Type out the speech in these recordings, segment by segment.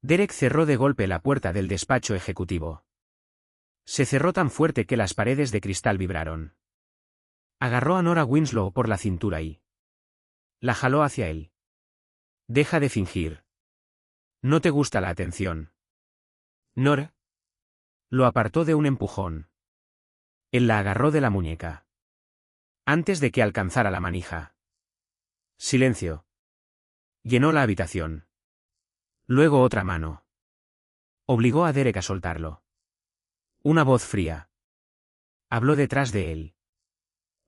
Derek cerró de golpe la puerta del despacho ejecutivo. Se cerró tan fuerte que las paredes de cristal vibraron. Agarró a Nora Winslow por la cintura y la jaló hacia él. Deja de fingir. No te gusta la atención. Nora. Lo apartó de un empujón. Él la agarró de la muñeca. Antes de que alcanzara la manija. Silencio. Llenó la habitación. Luego otra mano. Obligó a Derek a soltarlo. Una voz fría. Habló detrás de él.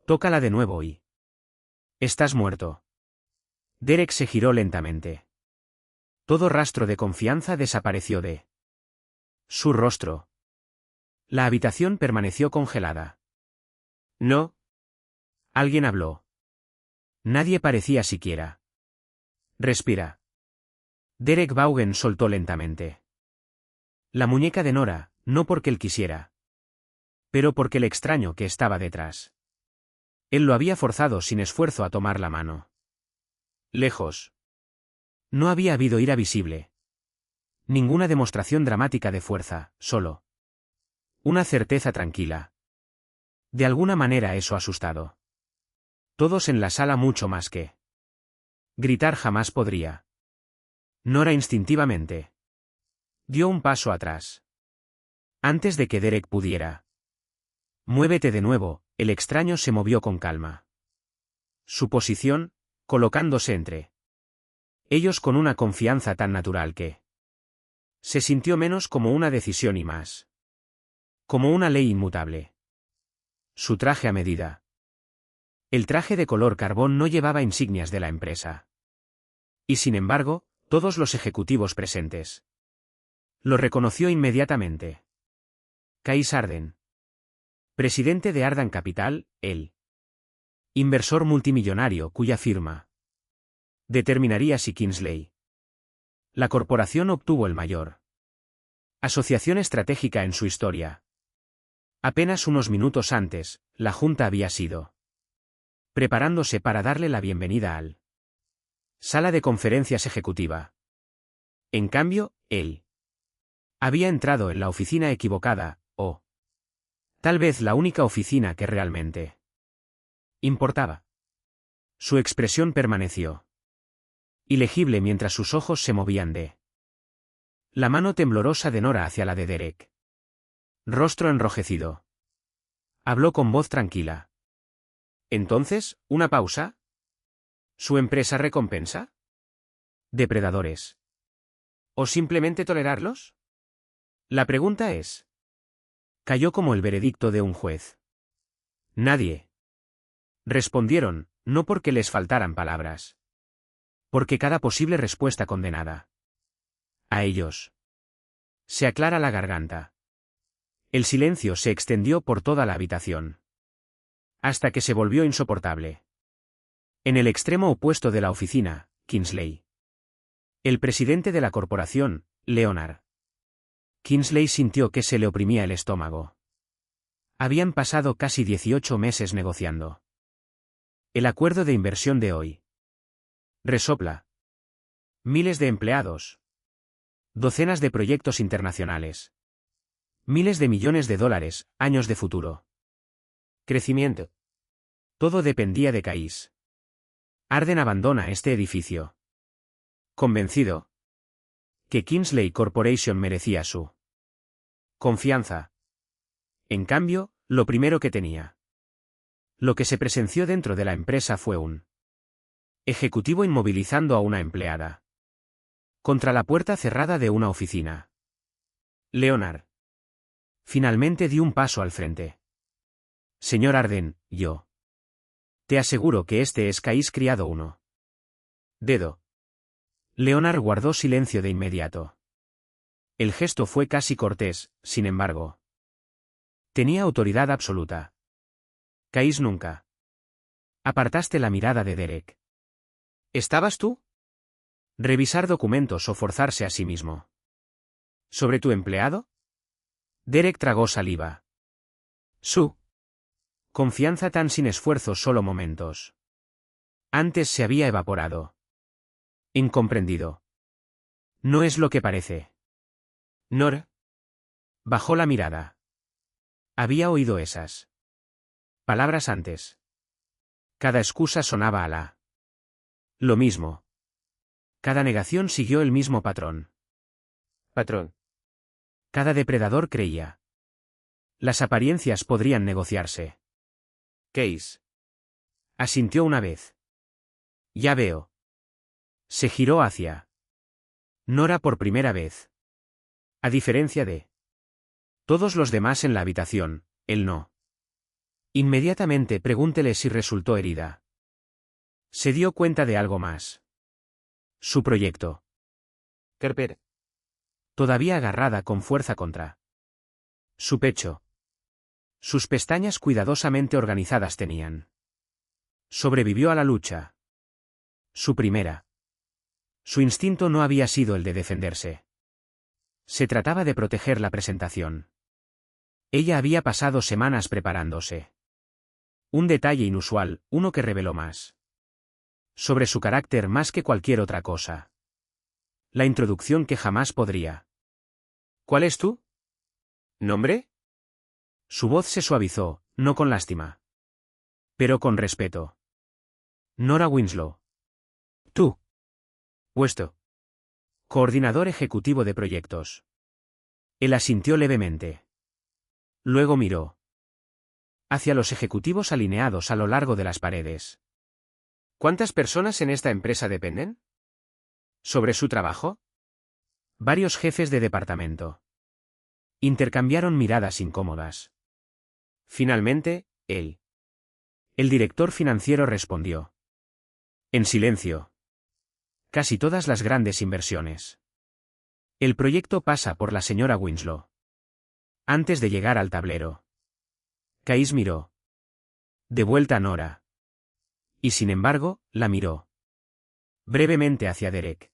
Tócala de nuevo y... Estás muerto. Derek se giró lentamente. Todo rastro de confianza desapareció de su rostro. La habitación permaneció congelada. No. Alguien habló. Nadie parecía siquiera. Respira. Derek Vaughan soltó lentamente la muñeca de Nora, no porque él quisiera, pero porque el extraño que estaba detrás. Él lo había forzado sin esfuerzo a tomar la mano. Lejos. No había habido ira visible. Ninguna demostración dramática de fuerza, solo una certeza tranquila. De alguna manera eso asustado. Todos en la sala mucho más que gritar jamás podría. Nora instintivamente dio un paso atrás. Antes de que Derek pudiera. Muévete de nuevo, el extraño se movió con calma. Su posición, colocándose entre ellos con una confianza tan natural que se sintió menos como una decisión y más como una ley inmutable. Su traje a medida. El traje de color carbón no llevaba insignias de la empresa. Y sin embargo, todos los ejecutivos presentes lo reconoció inmediatamente. Case Arden. Presidente de Ardan Capital, el inversor multimillonario cuya firma determinaría si Kingsley. La corporación obtuvo el mayor asociación estratégica en su historia. Apenas unos minutos antes, la junta había sido preparándose para darle la bienvenida al sala de conferencias ejecutiva. En cambio, él había entrado en la oficina equivocada, o tal vez la única oficina que realmente importaba. Su expresión permaneció ilegible mientras sus ojos se movían de la mano temblorosa de Nora hacia la de Derek. Rostro enrojecido. Habló con voz tranquila. Entonces, ¿una pausa? ¿Su empresa recompensa? ¿Depredadores? ¿O simplemente tolerarlos? La pregunta es. Cayó como el veredicto de un juez. Nadie. Respondieron, no porque les faltaran palabras. Porque cada posible respuesta condenada a ellos. Se aclara la garganta. El silencio se extendió por toda la habitación. Hasta que se volvió insoportable. En el extremo opuesto de la oficina, Kingsley. El presidente de la corporación, Leonard. Kingsley sintió que se le oprimía el estómago. Habían pasado casi 18 meses negociando el acuerdo de inversión de hoy. Resopla. Miles de empleados. Docenas de proyectos internacionales. Miles de millones de dólares, años de futuro. Crecimiento. Todo dependía de Case. Arden abandona este edificio. Convencido que Kingsley Corporation merecía su confianza. En cambio, lo primero que tenía. Lo que se presenció dentro de la empresa fue un ejecutivo inmovilizando a una empleada contra la puerta cerrada de una oficina. Leonard finalmente dio un paso al frente. Señor Arden, yo te aseguro que este es Case criado uno. Dedo. Leonard guardó silencio de inmediato. El gesto fue casi cortés, sin embargo. Tenía autoridad absoluta. Case nunca. Apartaste la mirada de Derek. ¿Estabas tú? Revisar documentos o forzarse a sí mismo. ¿Sobre tu empleado? Derek tragó saliva. Su confianza tan sin esfuerzo solo momentos antes se había evaporado. Incomprendido. No es lo que parece. Nora. Bajó la mirada. Había oído esas palabras antes. Cada excusa sonaba a la. Lo mismo. Cada negación siguió el mismo patrón. Patrón. Cada depredador creía. Las apariencias podrían negociarse. Case. Asintió una vez. Ya veo. Se giró hacia Nora por primera vez. A diferencia de todos los demás en la habitación, él no. Inmediatamente pregúntele si resultó herida. Se dio cuenta de algo más. Su proyecto. Carpeta. Todavía agarrada con fuerza contra su pecho. Sus pestañas cuidadosamente organizadas tenían. Sobrevivió a la lucha. Su primera. Su instinto no había sido el de defenderse. Se trataba de proteger la presentación. Ella había pasado semanas preparándose. Un detalle inusual, uno que reveló más sobre su carácter más que cualquier otra cosa. La introducción que jamás podría. ¿Cuál es tu nombre? Su voz se suavizó, no con lástima, pero con respeto. Nora Winslow. Tú. Puesto. Coordinador ejecutivo de proyectos. Él asintió levemente. Luego miró hacia los ejecutivos alineados a lo largo de las paredes. ¿Cuántas personas en esta empresa dependen? ¿Sobre su trabajo? Varios jefes de departamento. Intercambiaron miradas incómodas. Finalmente, él. El director financiero respondió. En silencio. Casi todas las grandes inversiones. El proyecto pasa por la señora Winslow. Antes de llegar al tablero. Case miró. De vuelta a Nora. Y sin embargo, la miró. Brevemente hacia Derek.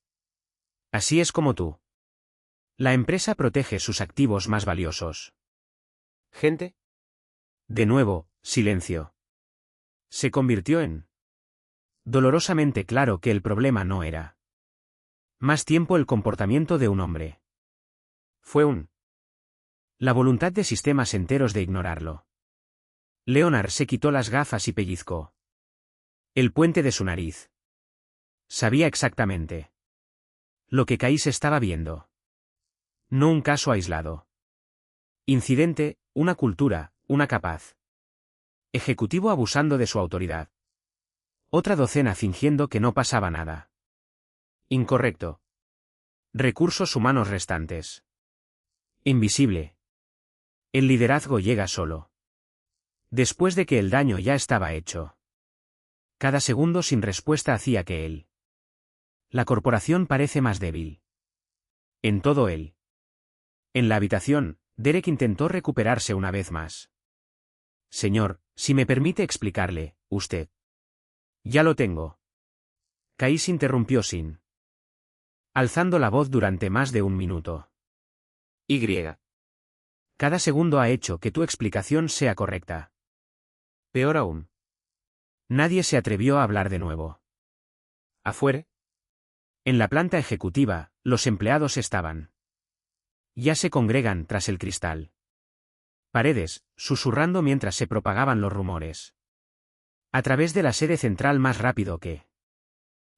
Así es como tú. La empresa protege sus activos más valiosos. ¿Gente? De nuevo, silencio. Se convirtió en dolorosamente claro que el problema no era más tiempo el comportamiento de un hombre. Fue la voluntad de sistemas enteros de ignorarlo. Leonard se quitó las gafas y pellizcó el puente de su nariz. Sabía exactamente lo que Case estaba viendo. No un caso aislado. Incidente, una cultura, una capaz. Ejecutivo abusando de su autoridad. Otra docena fingiendo que no pasaba nada. Incorrecto. Recursos humanos restantes. Invisible. El liderazgo llega solo. Después de que el daño ya estaba hecho. Cada segundo sin respuesta hacía que él. La corporación parece más débil. En todo él. En la habitación, Derek intentó recuperarse una vez más. Señor, si me permite explicarle, usted. Ya lo tengo. Case interrumpió sin. Alzando la voz durante más de un minuto. Y. Cada segundo ha hecho que tu explicación sea correcta. Peor aún. Nadie se atrevió a hablar de nuevo. ¿Afuera? En la planta ejecutiva, los empleados estaban. Ya se congregan tras el cristal. Paredes, susurrando mientras se propagaban los rumores. A través de la sede central más rápido que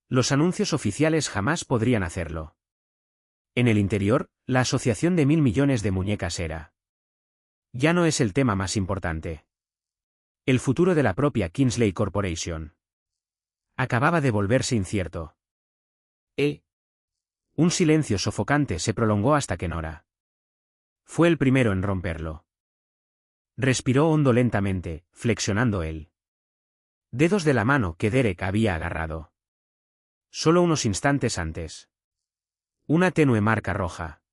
los anuncios oficiales jamás podrían hacerlo. En el interior, la asociación de 1.000 millones de muñecas era. Ya no es el tema más importante. El futuro de la propia Kingsley Corporation. Acababa de volverse incierto. Un silencio sofocante se prolongó hasta que Nora. Fue el primero en romperlo. Respiró hondo lentamente, flexionando él. Dedos de la mano que Derek había agarrado. Solo unos instantes antes. Una tenue marca roja.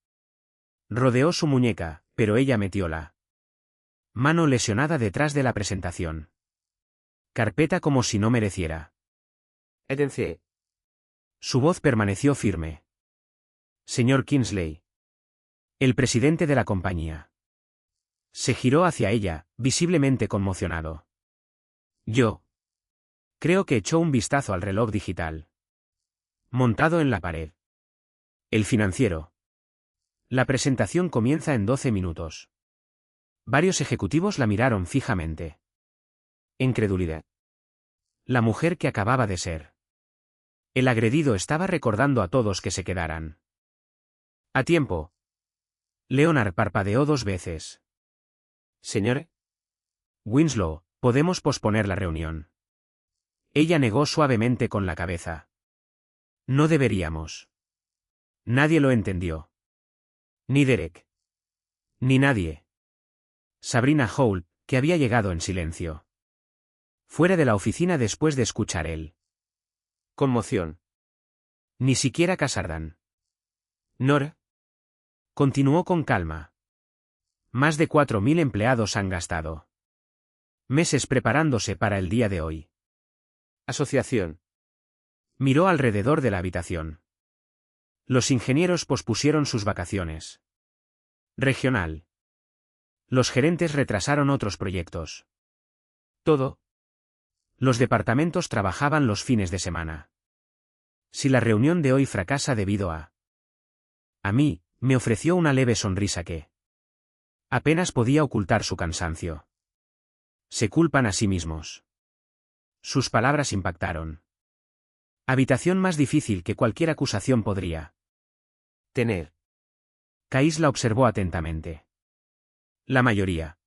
Rodeó su muñeca, pero ella metió la mano lesionada detrás de la presentación. Carpeta como si no mereciera. Edencié. Su voz permaneció firme. Señor Kingsley. El presidente de la compañía. Se giró hacia ella, visiblemente conmocionado. Yo. Creo que echó un vistazo al reloj digital. Montado en la pared. El financiero. La presentación comienza en 12 minutos. Varios ejecutivos la miraron fijamente. Incredulidad. La mujer que acababa de ser. El agredido estaba recordando a todos que se quedaran. A tiempo. Leonard parpadeó 2 veces. Señor Winslow, podemos posponer la reunión. Ella negó suavemente con la cabeza. No deberíamos. Nadie lo entendió. Ni Derek. Ni nadie. Sabrina Holt, que había llegado en silencio. Fuera de la oficina después de escuchar él. Conmoción. Ni siquiera Cassardán. Nora. Continuó con calma. Más de 4.000 empleados han gastado meses preparándose para el día de hoy. Asociación. Miró alrededor de la habitación. Los ingenieros pospusieron sus vacaciones. Regional. Los gerentes retrasaron otros proyectos. Todo. Los departamentos trabajaban los fines de semana. Si la reunión de hoy fracasa debido a mí, me ofreció una leve sonrisa que apenas podía ocultar su cansancio. Se culpan a sí mismos. Sus palabras impactaron. Habitación más difícil que cualquier acusación podría tener. Kais la observó atentamente. La mayoría.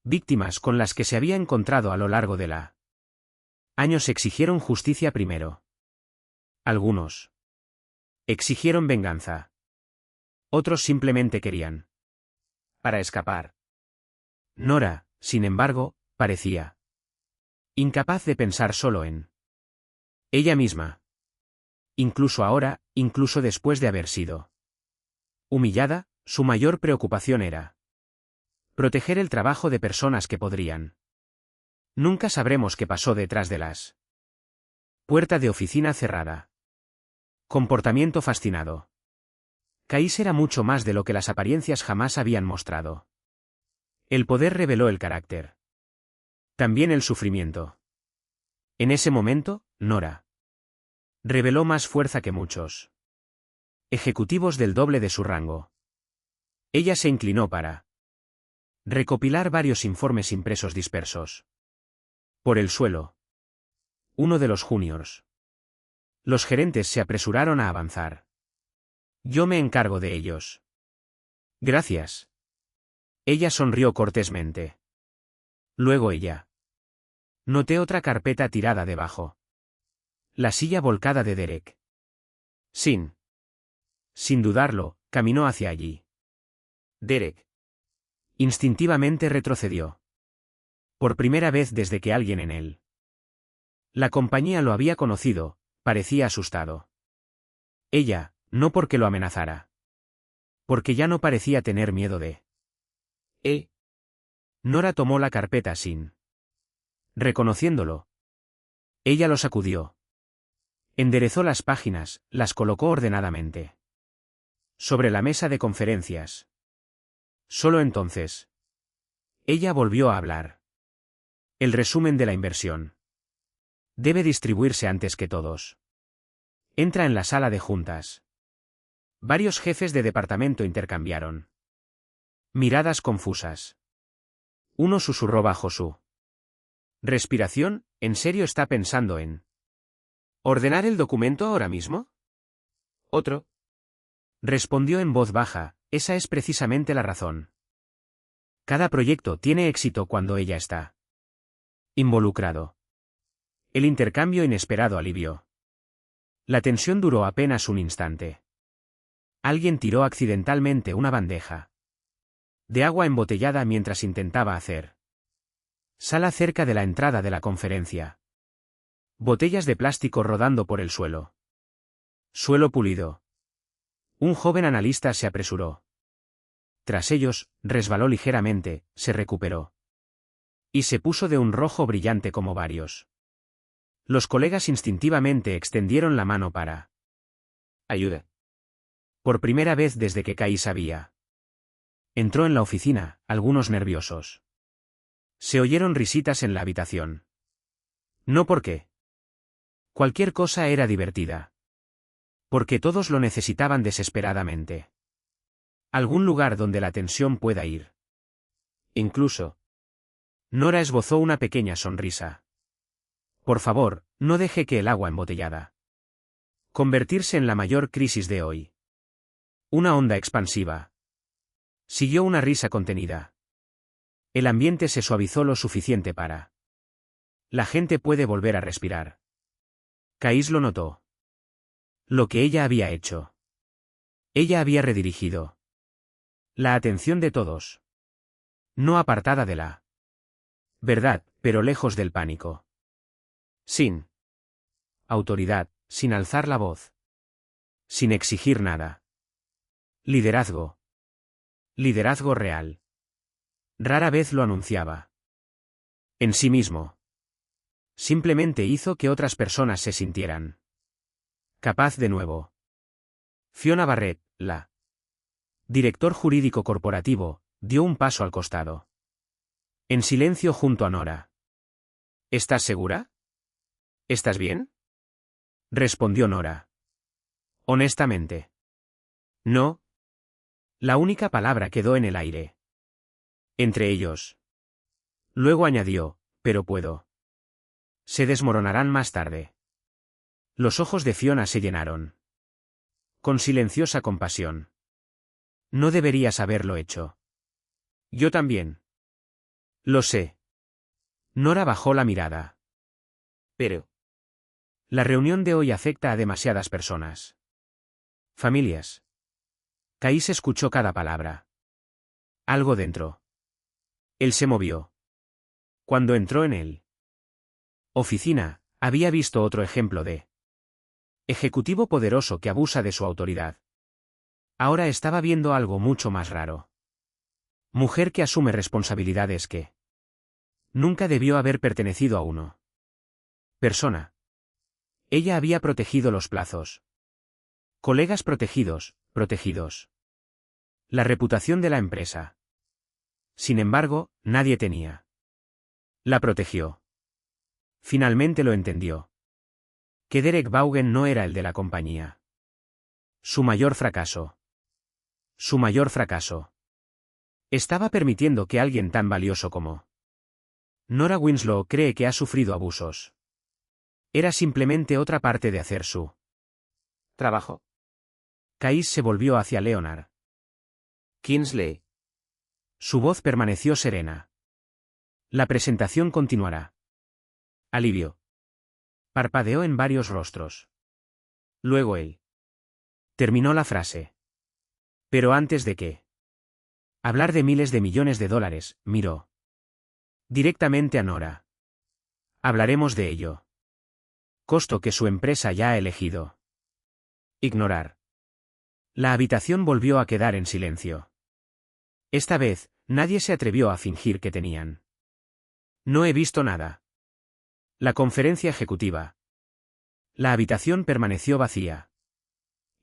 Víctimas con las que se había encontrado a lo largo de la años exigieron justicia primero. Algunos exigieron venganza. Otros simplemente querían para escapar. Nora, sin embargo, parecía incapaz de pensar solo en ella misma. Incluso ahora, incluso después de haber sido humillada, su mayor preocupación era proteger el trabajo de personas que podrían. Nunca sabremos qué pasó detrás de las puerta de oficina cerrada. Comportamiento fascinado. Kais era mucho más de lo que las apariencias jamás habían mostrado. El poder reveló el carácter. También el sufrimiento. En ese momento, Nora reveló más fuerza que muchos ejecutivos del doble de su rango. Ella se inclinó para recopilar varios informes impresos dispersos por el suelo. Uno de los juniors. Los gerentes se apresuraron a avanzar. Yo me encargo de ellos. Gracias. Ella sonrió cortésmente. Luego ella. Noté otra carpeta tirada debajo. La silla volcada de Derek. Sin dudarlo, caminó hacia allí. Derek. Instintivamente retrocedió. Por primera vez desde que alguien en él. La compañía lo había conocido, parecía asustado. Ella, no porque lo amenazara. Porque ya no parecía tener miedo de. Nora tomó la carpeta sin reconociéndolo. Ella lo sacudió. Enderezó las páginas, las colocó ordenadamente sobre la mesa de conferencias. Solo entonces. Ella volvió a hablar. El resumen de la inversión debe distribuirse antes que todos. Entra en la sala de juntas. Varios jefes de departamento intercambiaron miradas confusas. Uno susurró bajo su respiración, ¿en serio está pensando en ¿ordenar el documento ahora mismo? Otro. Respondió en voz baja, esa es precisamente la razón. Cada proyecto tiene éxito cuando ella está involucrado. El intercambio inesperado alivió. La tensión duró apenas un instante. Alguien tiró accidentalmente una bandeja de agua embotellada mientras intentaba hacer sala cerca de la entrada de la conferencia. Botellas de plástico rodando por el suelo. Suelo pulido. Un joven analista se apresuró. Tras ellos, resbaló ligeramente, se recuperó. Y se puso de un rojo brillante como varios. Los colegas instintivamente extendieron la mano para ayuda. Por primera vez desde que Kais había. Entró en la oficina, algunos nerviosos. Se oyeron risitas en la habitación. No porque cualquier cosa era divertida. Porque todos lo necesitaban desesperadamente. Algún lugar donde la tensión pueda ir. Incluso. Nora esbozó una pequeña sonrisa. Por favor, no deje que el agua embotellada convertirse en la mayor crisis de hoy. Una onda expansiva. Siguió una risa contenida. El ambiente se suavizó lo suficiente para. La gente puede volver a respirar. Kais lo notó. Lo que ella había hecho. Ella había redirigido la atención de todos. No apartada de la verdad, pero lejos del pánico. Sin autoridad, sin alzar la voz. Sin exigir nada. Liderazgo. Liderazgo real. Rara vez lo anunciaba. En sí mismo. Simplemente hizo que otras personas se sintieran capaz de nuevo. Fiona Barrett, la director jurídico corporativo, dio un paso al costado. En silencio junto a Nora. ¿Estás segura? ¿Estás bien? Respondió Nora. Honestamente. No. La única palabra quedó en el aire. Entre ellos. Luego añadió, pero puedo. Se desmoronarán más tarde. Los ojos de Fiona se llenaron. Con silenciosa compasión. No deberías haberlo hecho. Yo también. Lo sé. Nora bajó la mirada. Pero. La reunión de hoy afecta a demasiadas personas. Familias. Kais escuchó cada palabra. Algo dentro. Él se movió. Cuando entró en él. Oficina, había visto otro ejemplo de ejecutivo poderoso que abusa de su autoridad. Ahora estaba viendo algo mucho más raro. Mujer que asume responsabilidades que nunca debió haber pertenecido a uno. Persona. Ella había protegido los plazos. Colegas protegidos. La reputación de la empresa. Sin embargo, nadie tenía. La protegió. Finalmente lo entendió. Que Derek Vaughan no era el de la compañía. Su mayor fracaso. Su mayor fracaso. Estaba permitiendo que alguien tan valioso como Nora Winslow cree que ha sufrido abusos. Era simplemente otra parte de hacer su trabajo. Kais se volvió hacia Leonard. Kingsley. Su voz permaneció serena. La presentación continuará. Alivio. Parpadeó en varios rostros. Luego él terminó la frase. Pero antes de que hablar de miles de millones de dólares, miró directamente a Nora. Hablaremos de ello. Costo que su empresa ya ha elegido. Ignorar. La habitación volvió a quedar en silencio. Esta vez, nadie se atrevió a fingir que tenían. No he visto nada. La conferencia ejecutiva. La habitación permaneció vacía.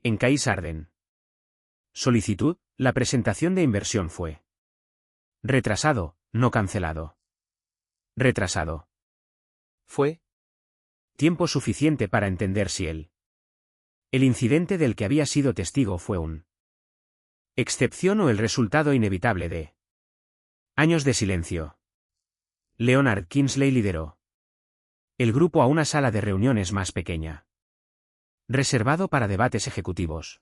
En Kais Arden. Solicitud, la presentación de inversión fue retrasado, no cancelado. Retrasado. Fue tiempo suficiente para entender si el incidente del que había sido testigo fue un excepción o el resultado inevitable de años de silencio. Leonard Kingsley lideró el grupo a una sala de reuniones más pequeña, reservado para debates ejecutivos.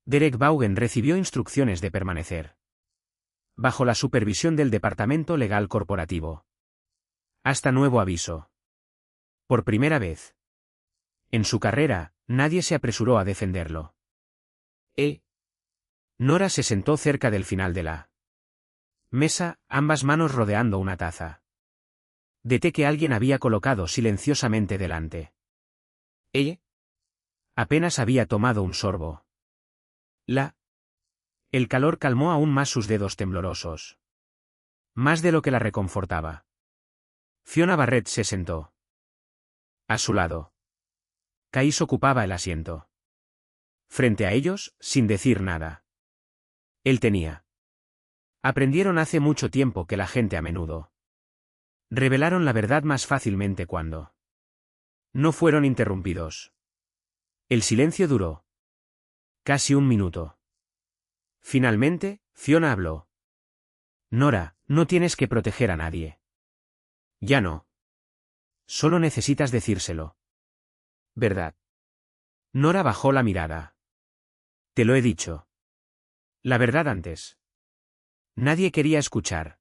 Derek Vaughan recibió instrucciones de permanecer bajo la supervisión del Departamento Legal Corporativo. Hasta nuevo aviso. Por primera vez en su carrera, nadie se apresuró a defenderlo. Nora se sentó cerca del final de la mesa, ambas manos rodeando una taza de té que alguien había colocado silenciosamente delante. Ella apenas había tomado un sorbo. El calor calmó aún más sus dedos temblorosos. Más de lo que la reconfortaba. Fiona Barrett se sentó a su lado. Kais ocupaba el asiento. Frente a ellos, sin decir nada. Él tenía. Aprendieron hace mucho tiempo que la gente a menudo revelaron la verdad más fácilmente cuando no fueron interrumpidos. El silencio duró casi un minuto. Finalmente, Fiona habló. Nora, no tienes que proteger a nadie. Ya no. Solo necesitas decírselo. ¿Verdad? Nora bajó la mirada. Te lo he dicho. La verdad antes. Nadie quería escuchar.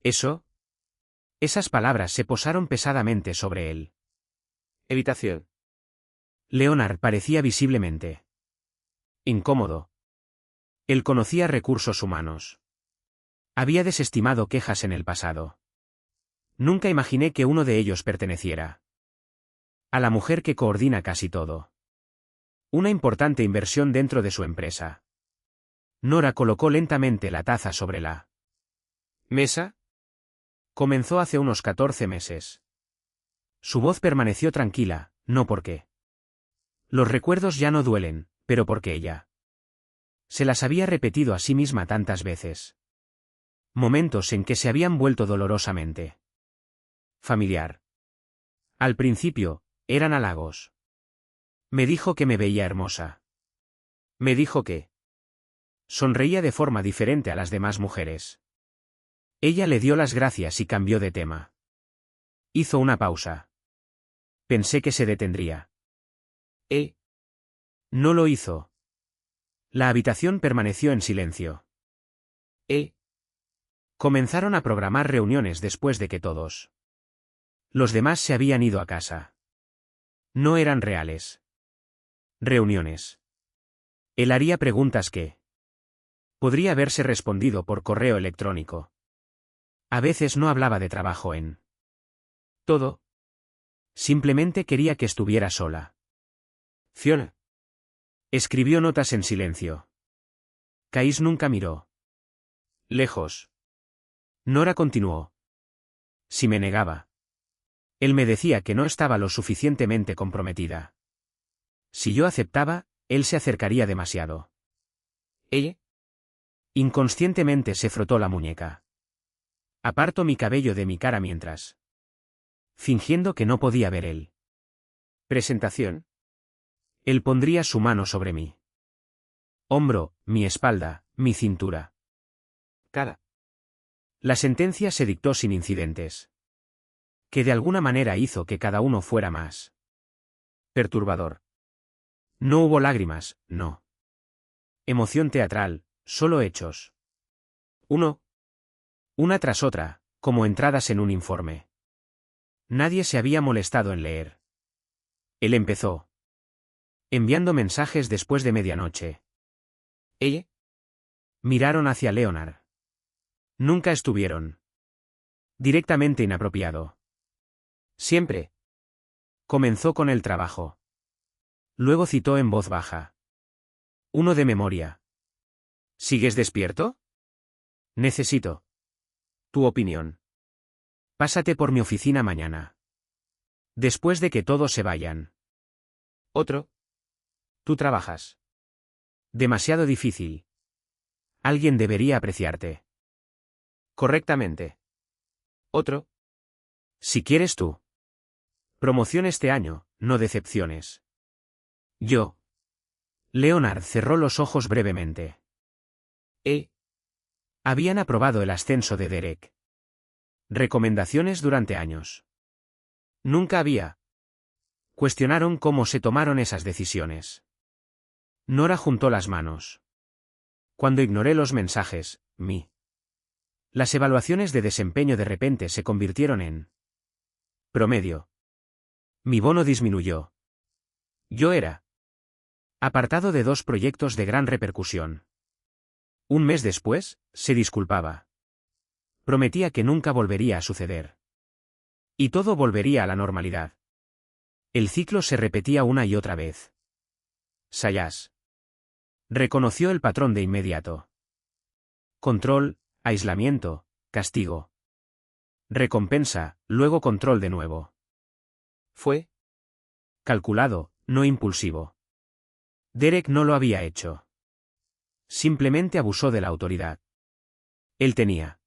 ¿Eso? Esas palabras se posaron pesadamente sobre él. Evitación. Leonard parecía visiblemente incómodo. Él conocía recursos humanos. Había desestimado quejas en el pasado. Nunca imaginé que uno de ellos perteneciera a la mujer que coordina casi todo. Una importante inversión dentro de su empresa. Nora colocó lentamente la taza sobre la ¿Mesa? Comenzó hace unos 14 meses. Su voz permaneció tranquila, no porque los recuerdos ya no duelen, pero porque ella se las había repetido a sí misma tantas veces. Momentos en que se habían vuelto dolorosamente familiar. Al principio, eran halagos. Me dijo que me veía hermosa. Me dijo que sonreía de forma diferente a las demás mujeres. Ella le dio las gracias y cambió de tema. Hizo una pausa. Pensé que se detendría. No lo hizo. La habitación permaneció en silencio. Comenzaron a programar reuniones después de que todos los demás se habían ido a casa. No eran reales reuniones. Él haría preguntas que podría haberse respondido por correo electrónico. A veces no hablaba de trabajo en todo. Simplemente quería que estuviera sola. Fiona. Escribió notas en silencio. Kais nunca miró. Lejos. Nora continuó. Si me negaba. Él me decía que no estaba lo suficientemente comprometida. Si yo aceptaba, él se acercaría demasiado. ¿Ella? Inconscientemente se frotó la muñeca. Aparto mi cabello de mi cara mientras. Fingiendo que no podía ver él. Presentación. Él pondría su mano sobre mí. Hombro, mi espalda, mi cintura. Cara. La sentencia se dictó sin incidentes. Que de alguna manera hizo que cada uno fuera más perturbador. No hubo lágrimas, no. Emoción teatral, solo hechos. Una tras otra, como entradas en un informe. Nadie se había molestado en leer. Él empezó enviando mensajes después de medianoche. ¿Ella? Miraron hacia Leonard. Nunca estuvieron directamente inapropiado. Siempre. Comenzó con el trabajo. Luego citó en voz baja. Uno de memoria. ¿Sigues despierto? Necesito tu opinión. Pásate por mi oficina mañana. Después de que todos se vayan. Otro. Tú trabajas. Demasiado difícil. Alguien debería apreciarte. Correctamente. Otro. Si quieres tú. Promoción este año, no decepciones. Yo. Leonard cerró los ojos brevemente. Habían aprobado el ascenso de Derek. Recomendaciones durante años. Nunca había. Cuestionaron cómo se tomaron esas decisiones. Nora juntó las manos. Cuando ignoré los mensajes, las evaluaciones de desempeño de repente se convirtieron en promedio. Mi bono disminuyó. Yo era apartado de 2 proyectos de gran repercusión. Un mes después, se disculpaba. Prometía que nunca volvería a suceder. Y todo volvería a la normalidad. El ciclo se repetía una y otra vez. Sayas reconoció el patrón de inmediato. Control, aislamiento, castigo. Recompensa, luego control de nuevo. Fue calculado, no impulsivo. Derek no lo había hecho. Simplemente abusó de la autoridad. Él tenía.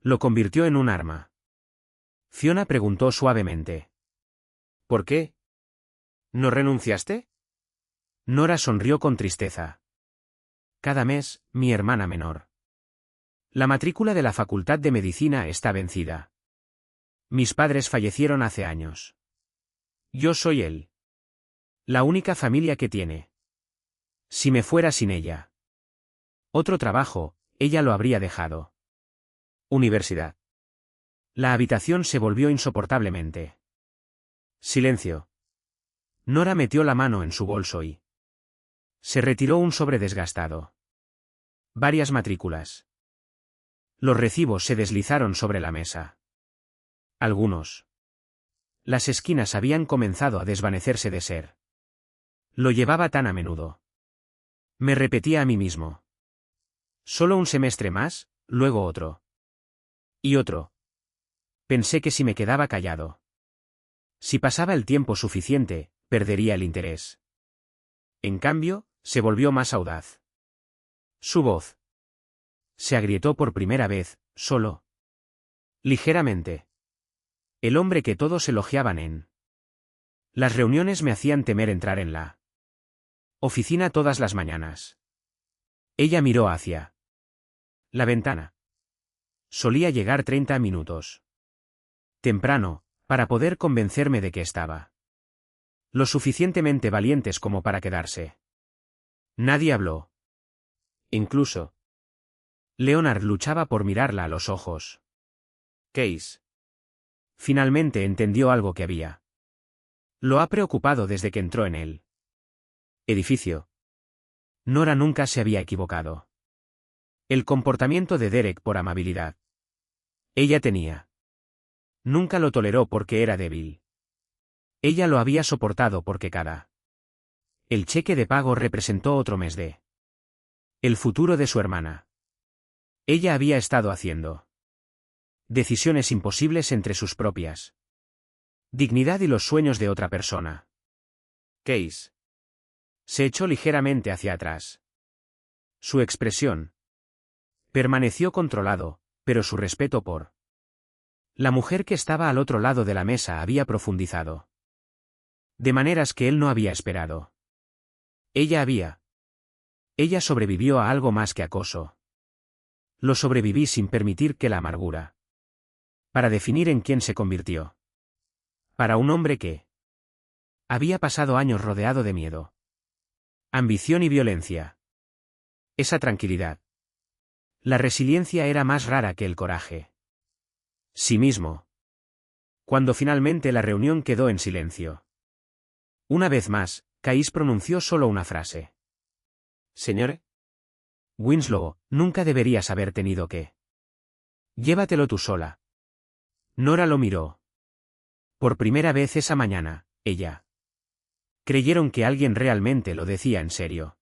Lo convirtió en un arma. Fiona preguntó suavemente. ¿Por qué? ¿No renunciaste? Nora sonrió con tristeza. Cada mes, mi hermana menor. La matrícula de la Facultad de Medicina está vencida. Mis padres fallecieron hace años. Yo soy él. La única familia que tiene. Si me fuera sin ella. Otro trabajo, ella lo habría dejado. Universidad. La habitación se volvió insoportablemente. Silencio. Nora metió la mano en su bolso y se retiró un sobre desgastado. Varias matrículas. Los recibos se deslizaron sobre la mesa. Algunos. Las esquinas habían comenzado a desvanecerse de ser. Lo llevaba tan a menudo. Me repetía a mí mismo. Solo un semestre más, luego otro. Y otro. Pensé que si me quedaba callado. Si pasaba el tiempo suficiente, perdería el interés. En cambio, se volvió más audaz. Su voz se agrietó por primera vez, solo. Ligeramente. El hombre que todos elogiaban en las reuniones me hacían temer entrar en la oficina todas las mañanas. Ella miró hacia la ventana. Solía llegar 30 minutos temprano, para poder convencerme de que estaba lo suficientemente valientes como para quedarse. Nadie habló. Incluso Leonard luchaba por mirarla a los ojos. Case. Finalmente entendió algo que había. Lo ha preocupado desde que entró en el edificio. Nora nunca se había equivocado. El comportamiento de Derek por amabilidad. Ella tenía. Nunca lo toleró porque era débil. Ella lo había soportado porque cada. El cheque de pago representó otro mes de el futuro de su hermana. Ella había estado haciendo decisiones imposibles entre sus propias dignidad y los sueños de otra persona. Case se echó ligeramente hacia atrás. Su expresión permaneció controlado, pero su respeto por la mujer que estaba al otro lado de la mesa había profundizado. De maneras que él no había esperado. Ella sobrevivió a algo más que acoso. Lo sobreviví sin permitir que la amargura. Para definir en quién se convirtió. Para un hombre que había pasado años rodeado de miedo, ambición y violencia. Esa tranquilidad. La resiliencia era más rara que el coraje. Sí mismo. Cuando finalmente la reunión quedó en silencio. Una vez más, Case pronunció solo una frase. Señor Winslow, nunca deberías haber tenido que. Llévatelo tú sola. Nora lo miró. Por primera vez esa mañana, ella. Creyeron que alguien realmente lo decía en serio.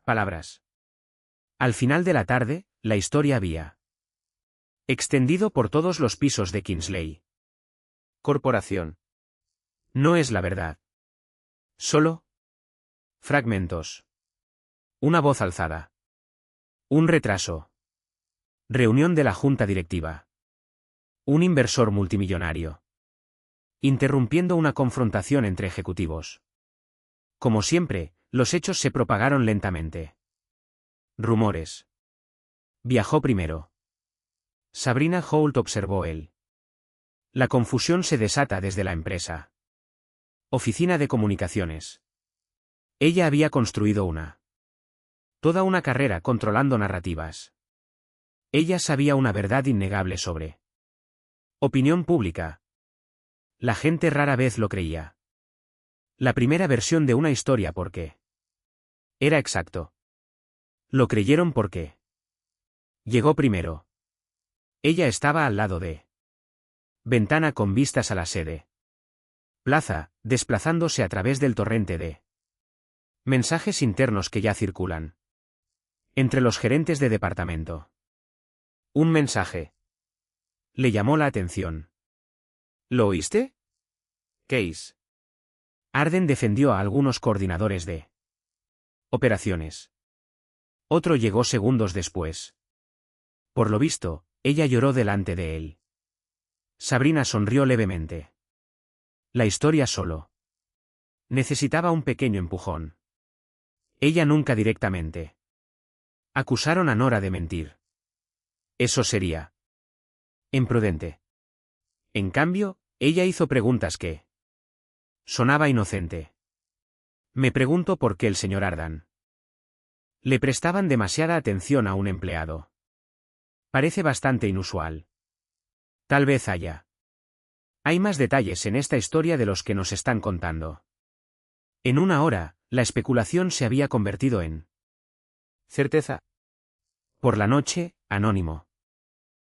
Palabras. Al final de la tarde, la historia había extendido por todos los pisos de Kingsley Corporación. No es la verdad. Solo fragmentos. Una voz alzada. Un retraso. Reunión de la junta directiva. Un inversor multimillonario. Interrumpiendo una confrontación entre ejecutivos. Como siempre, los hechos se propagaron lentamente. Rumores. Viajó primero. Sabrina Holt observó él. La confusión se desata desde la empresa. Oficina de comunicaciones. Ella había construido toda una carrera controlando narrativas. Ella sabía una verdad innegable sobre opinión pública. La gente rara vez lo creía. La primera versión de una historia porque era exacto. Lo creyeron porque llegó primero. Ella estaba al lado de ventana con vistas a la sede. Plaza, desplazándose a través del torrente de mensajes internos que ya circulan entre los gerentes de departamento. Un mensaje. Le llamó la atención. ¿Lo oíste? Case. Arden defendió a algunos coordinadores de operaciones. Otro llegó segundos después. Por lo visto, ella lloró delante de él. Sabrina sonrió levemente. La historia solo Necesitaba un pequeño empujón. Ella nunca directamente. Acusaron a Nora de mentir. Eso sería imprudente. En cambio, ella hizo preguntas que sonaba inocente. Me pregunto por qué el señor Ardan. Le prestaban demasiada atención a un empleado. Parece bastante inusual. Tal vez haya. Hay más detalles en esta historia de los que nos están contando. En una hora, la especulación se había convertido en certeza. Por la noche, anónimo.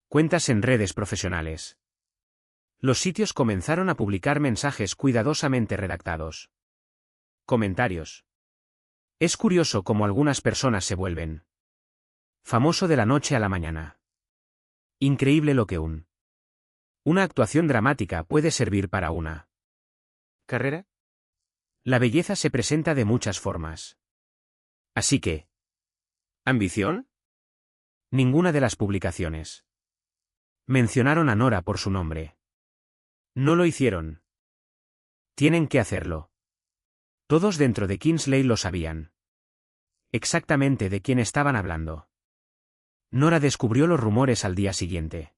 Cuentas en redes profesionales. Los sitios comenzaron a publicar mensajes cuidadosamente redactados. Comentarios. Es curioso cómo algunas personas se vuelven famoso de la noche a la mañana. Increíble lo que una actuación dramática puede servir para una ¿Carrera? La belleza se presenta de muchas formas. Así que, ¿Ambición? ninguna de las publicaciones mencionaron a Nora por su nombre. No lo hicieron. Tienen que hacerlo. Todos dentro de Kingsley lo sabían. Exactamente de quién estaban hablando. Nora descubrió los rumores al día siguiente.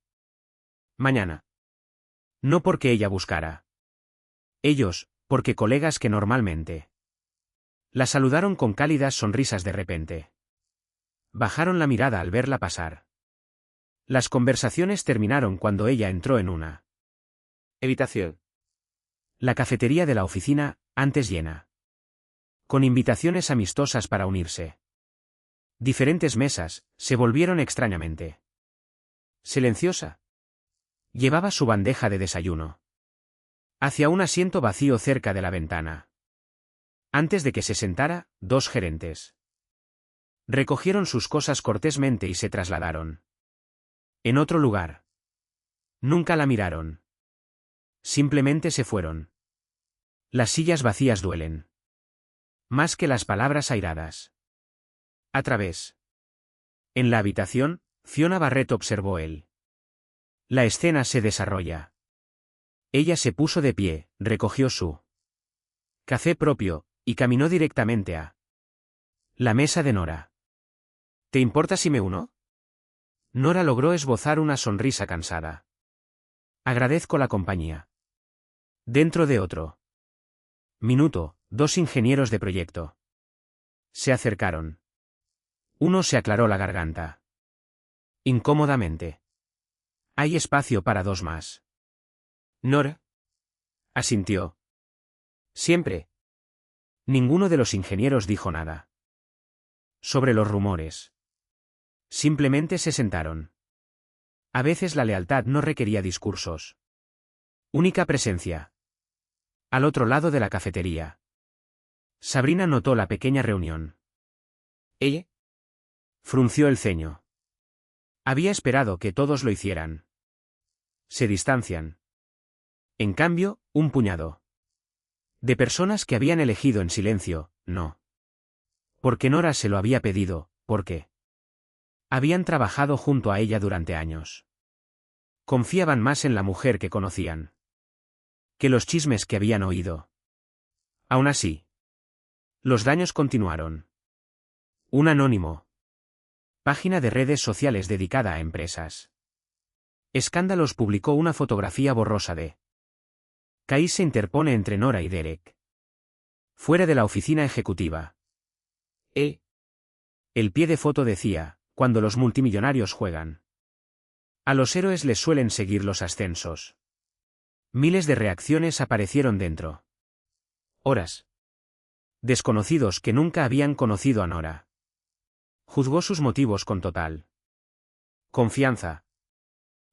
Mañana. No porque ella buscara. Ellos, porque colegas que normalmente la saludaron con cálidas sonrisas de repente bajaron la mirada al verla pasar. Las conversaciones terminaron cuando ella entró en una habitación. La cafetería de la oficina, antes llena. Con invitaciones amistosas para unirse. Diferentes mesas, se volvieron extrañamente silenciosa. Llevaba su bandeja de desayuno hacia un asiento vacío cerca de la ventana. Antes de que se sentara, dos gerentes recogieron sus cosas cortésmente y se trasladaron en otro lugar. Nunca la miraron. Simplemente se fueron. Las sillas vacías duelen más que las palabras airadas. A través. En la habitación, Fiona Barrett observó él. La escena se desarrolla. Ella se puso de pie, recogió su café propio, y caminó directamente a la mesa de Nora. ¿Te importa si me uno? Nora logró esbozar una sonrisa cansada. Agradezco la compañía. Dentro de otro minuto, dos ingenieros de proyecto se acercaron. Uno se aclaró la garganta incómodamente. Hay espacio para dos más. ¿Nora? Asintió. Siempre. Ninguno de los ingenieros dijo nada sobre los rumores. Simplemente se sentaron. A veces la lealtad no requería discursos. Única presencia. Al otro lado de la cafetería. Sabrina notó la pequeña reunión. ¿Ella? Frunció el ceño. Había esperado que todos lo hicieran. Se distancian. En cambio, un puñado de personas que habían elegido en silencio, no. Porque Nora se lo había pedido, porque habían trabajado junto a ella durante años. Confiaban más en la mujer que conocían que los chismes que habían oído. Aún así, los daños continuaron. Un anónimo. Página de redes sociales dedicada a empresas. Escándalos publicó una fotografía borrosa de Kai se interpone entre Nora y Derek. Fuera de la oficina ejecutiva. El pie de foto decía, cuando los multimillonarios juegan. A los héroes les suelen seguir los ascensos. Miles de reacciones aparecieron dentro. Horas. Desconocidos que nunca habían conocido a Nora. Juzgó sus motivos con total confianza.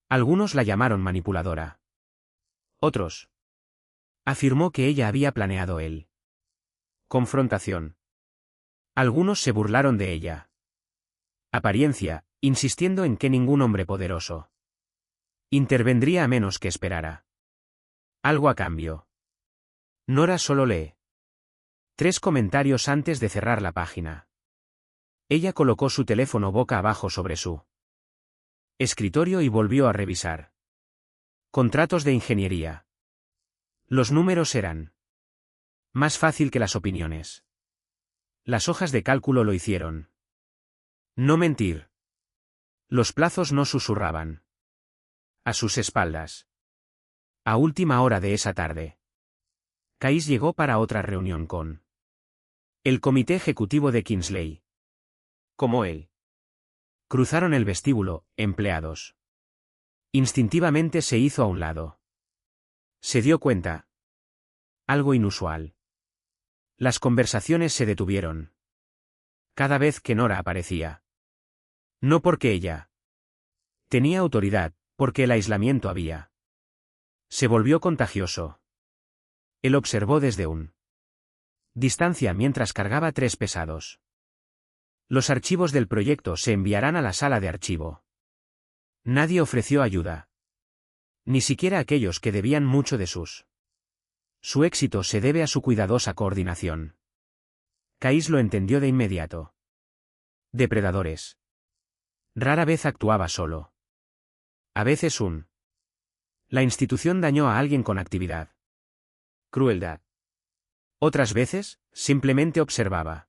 Algunos la llamaron manipuladora. Otros. Afirmó que ella había planeado el confrontación. Algunos se burlaron de ella apariencia, insistiendo en que ningún hombre poderoso intervendría a menos que esperara algo a cambio. Nora solo lee 3 comentarios antes de cerrar la página. Ella colocó su teléfono boca abajo sobre su escritorio y volvió a revisar contratos de ingeniería. Los números eran Más fácil que las opiniones. Las hojas de cálculo lo hicieron. No mentir. Los plazos no susurraban. A sus espaldas. A última hora de esa tarde, Kais llegó para otra reunión con el comité ejecutivo de Kingsley. Como él. Cruzaron el vestíbulo, empleados. Instintivamente se hizo a un lado. Se dio cuenta. Algo inusual. Las conversaciones se detuvieron. Cada vez que Nora aparecía. No porque ella tenía autoridad, porque el aislamiento había. Se volvió contagioso. Él observó desde un distancia mientras cargaba 3 pesados. Los archivos del proyecto se enviarán a la sala de archivo. Nadie ofreció ayuda. Ni siquiera aquellos que debían mucho de sus. Su éxito se debe a su cuidadosa coordinación. Kais lo entendió de inmediato. Depredadores. Rara vez actuaba solo. A veces la institución dañó a alguien con actividad. Crueldad. Otras veces, simplemente observaba.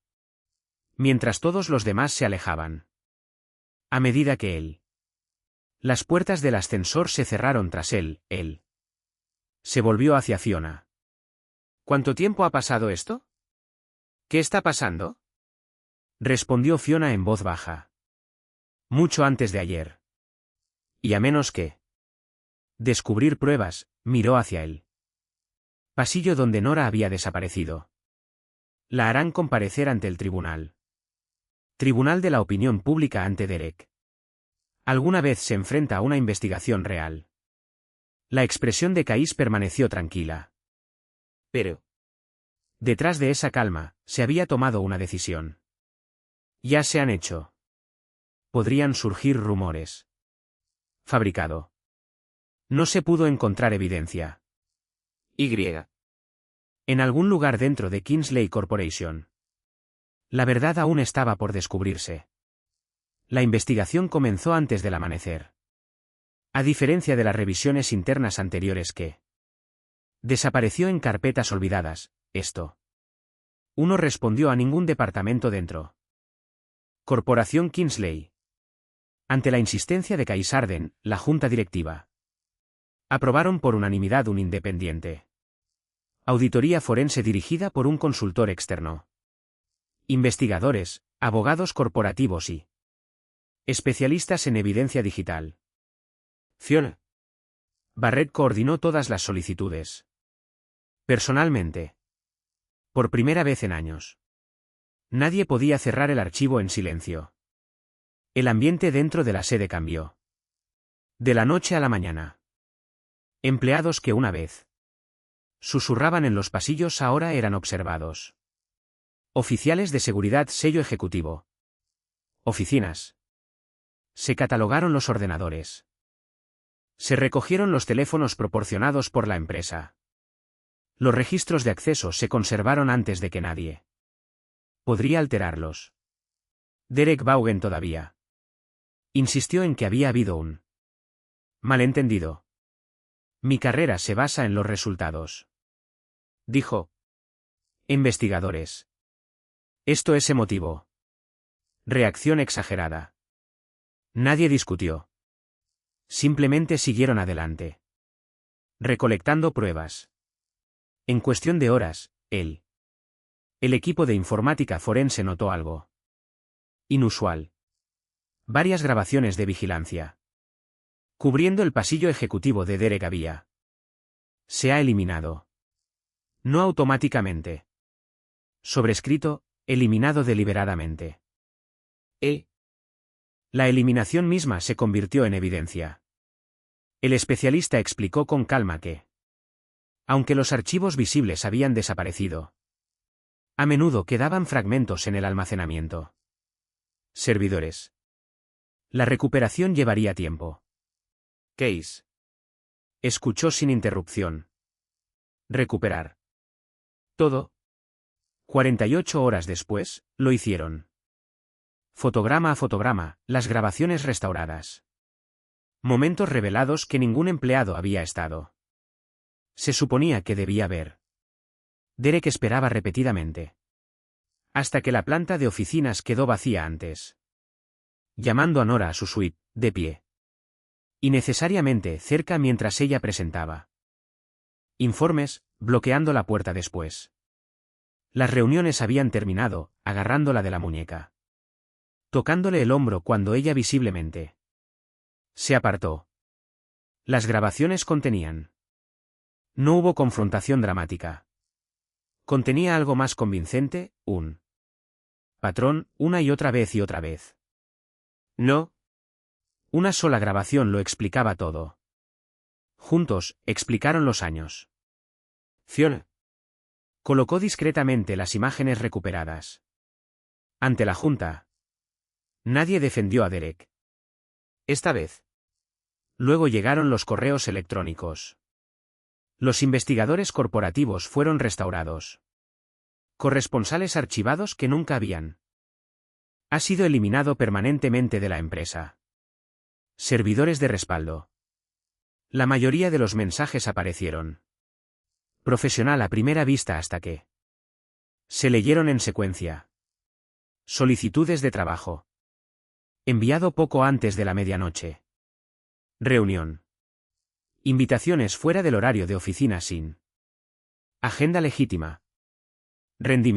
Mientras todos los demás se alejaban. A medida que las puertas del ascensor se cerraron tras él, se volvió hacia Fiona. ¿Cuánto tiempo ha pasado esto? ¿Qué está pasando? Respondió Fiona en voz baja. Mucho antes de ayer. Y a menos que descubrir pruebas, miró hacia él. Pasillo donde Nora había desaparecido. La harán comparecer ante el tribunal. Tribunal de la opinión pública ante Derek. Alguna vez se enfrenta a una investigación real. La expresión de Kais permaneció tranquila. Pero. Detrás de esa calma, se había tomado una decisión. Ya se han hecho. Podrían surgir rumores. Fabricado. No se pudo encontrar evidencia. Y. En algún lugar dentro de Kingsley Corporation. La verdad aún estaba por descubrirse. La investigación comenzó antes del amanecer. A diferencia de las revisiones internas anteriores que desapareció en carpetas olvidadas, esto. Uno respondió a ningún departamento dentro. Corporación Kingsley. Ante la insistencia de Kais Arden, la junta directiva. Aprobaron por unanimidad un independiente. Auditoría forense dirigida por un consultor externo. Investigadores, abogados corporativos y especialistas en evidencia digital. Fiona. Barrett coordinó todas las solicitudes. Personalmente. Por primera vez en años. Nadie podía cerrar el archivo en silencio. El ambiente dentro de la sede cambió. De la noche a la mañana. Empleados que una vez susurraban en los pasillos ahora eran observados. Oficiales de seguridad sello ejecutivo. Oficinas. Se catalogaron los ordenadores. Se recogieron los teléfonos proporcionados por la empresa. Los registros de acceso se conservaron antes de que nadie podría alterarlos. Derek Vaughan todavía insistió en que había habido un malentendido. Mi carrera se basa en los resultados. Dijo. Investigadores. Esto es emotivo. Reacción exagerada. Nadie discutió. Simplemente siguieron adelante. Recolectando pruebas. En cuestión de horas, el equipo de informática forense notó algo inusual. Varias grabaciones de vigilancia. Cubriendo el pasillo ejecutivo de Derek había. Se ha eliminado. No automáticamente. Sobrescrito, eliminado deliberadamente. La eliminación misma se convirtió en evidencia. El especialista explicó con calma que, aunque los archivos visibles habían desaparecido, a menudo quedaban fragmentos en el almacenamiento. Servidores. La recuperación llevaría tiempo. Case. Escuchó sin interrupción. Recuperar. Todo. 48 horas después, lo hicieron. Fotograma a fotograma, las grabaciones restauradas. Momentos revelados que ningún empleado había estado. Se suponía que debía ver. Derek esperaba repetidamente. Hasta que la planta de oficinas quedó vacía antes. Llamando a Nora a su suite, de pie. Y necesariamente cerca mientras ella presentaba informes, bloqueando la puerta después. Las reuniones habían terminado, agarrándola de la muñeca. Tocándole el hombro cuando ella visiblemente se apartó. Las grabaciones contenían. No hubo confrontación dramática. Contenía algo más convincente, un patrón, una y otra vez y otra vez. No. Una sola grabación lo explicaba todo. Juntos, explicaron los años. Fiona colocó discretamente las imágenes recuperadas ante la junta. Nadie defendió a Derek. Esta vez. Luego llegaron los correos electrónicos. Los investigadores corporativos fueron restaurados. Corresponsales archivados que nunca habían. Ha sido eliminado permanentemente de la empresa. Servidores de respaldo. La mayoría de los mensajes aparecieron. Profesional a primera vista hasta que se leyeron en secuencia. Solicitudes de trabajo. Enviado poco antes de la medianoche. Reunión. Invitaciones fuera del horario de oficina sin agenda legítima. Rendimiento.